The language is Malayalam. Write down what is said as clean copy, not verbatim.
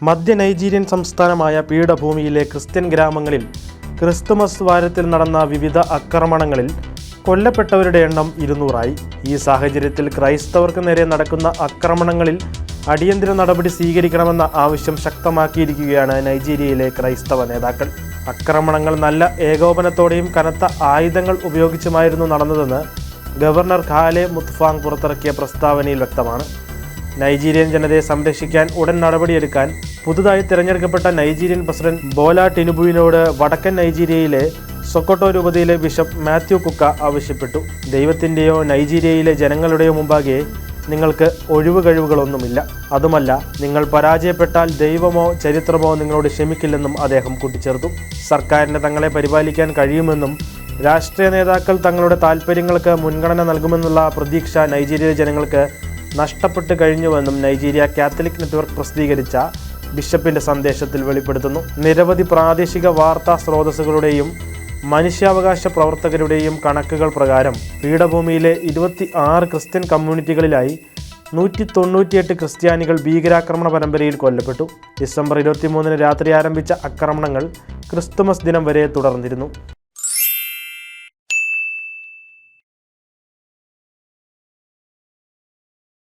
മധ്യ നൈജീരിയൻ സംസ്ഥാനമായ പീഠഭൂമിയിലെ ക്രിസ്ത്യൻ ഗ്രാമങ്ങളിൽ ക്രിസ്തുമസ് വാരത്തിൽ നടന്ന വിവിധ ആക്രമണങ്ങളിൽ കൊല്ലപ്പെട്ടവരുടെ എണ്ണം 200ആയി. ഈ സാഹചര്യത്തിൽ ക്രൈസ്തവർക്ക് നേരെ നടക്കുന്ന ആക്രമണങ്ങളിൽ അടിയന്തര നടപടി സ്വീകരിക്കണമെന്ന ആവശ്യം ശക്തമാക്കിയിരിക്കുകയാണ് നൈജീരിയയിലെ ക്രൈസ്തവ നേതാക്കൾ. ആക്രമണങ്ങൾ നല്ല ഏകോപനത്തോടെയും കനത്ത ആയുധങ്ങൾ ഉപയോഗിച്ചുമായിരുന്നു നടന്നതെന്ന് ഗവർണർ ഖാലെ മുത്ഫാങ് പുറത്തിറക്കിയ പ്രസ്താവനയിൽ വ്യക്തമാണ്. നൈജീരിയൻ ജനതയെ സംരക്ഷിക്കാൻ ഉടൻ നടപടിയെടുക്കാൻ പുതുതായി തിരഞ്ഞെടുക്കപ്പെട്ട നൈജീരിയൻ പ്രസിഡന്റ് ബോല ടിനുബുവിനോട് വടക്കൻ നൈജീരിയയിലെ സൊക്കോട്ടോ രൂപതയിലെ ബിഷപ്പ് മാത്യു കുക്ക ആവശ്യപ്പെട്ടു. ദൈവത്തിൻ്റെയോ നൈജീരിയയിലെ ജനങ്ങളുടെയോ മുമ്പാകെ നിങ്ങൾക്ക് ഒഴിവ് കഴിവുകളൊന്നുമില്ല. അതുമല്ല, നിങ്ങൾ പരാജയപ്പെട്ടാൽ ദൈവമോ ചരിത്രമോ നിങ്ങളോട് ക്ഷമിക്കില്ലെന്നും അദ്ദേഹം കൂട്ടിച്ചേർത്തു. സർക്കാരിന് തങ്ങളെ പരിപാലിക്കാൻ കഴിയുമെന്നും രാഷ്ട്രീയ നേതാക്കൾ തങ്ങളുടെ താൽപ്പര്യങ്ങൾക്ക് മുൻഗണന നൽകുമെന്നുള്ള പ്രതീക്ഷ നൈജീരിയയിലെ ജനങ്ങൾക്ക് നഷ്ടപ്പെട്ടു കഴിഞ്ഞുവെന്നും നൈജീരിയ കാത്തലിക് നെറ്റ്വർക്ക് പ്രസിദ്ധീകരിച്ച ബിഷപ്പിന്റെ സന്ദേശത്തിൽ വെളിപ്പെടുത്തുന്നു. നിരവധി പ്രാദേശിക വാർത്താ സ്രോതസ്സുകളുടെയും മനുഷ്യാവകാശ പ്രവർത്തകരുടെയും കണക്കുകൾ പ്രകാരം പീഠഭൂമിയിലെ 26 ക്രിസ്ത്യൻ കമ്മ്യൂണിറ്റികളിലായി 198 ക്രിസ്ത്യാനികൾ ഭീകരാക്രമണ പരമ്പരയിൽ കൊല്ലപ്പെട്ടു. ഡിസംബർ 23 രാത്രി ആരംഭിച്ച ആക്രമണങ്ങൾ ക്രിസ്തുമസ് ദിനം വരെ തുടർന്നിരുന്നു.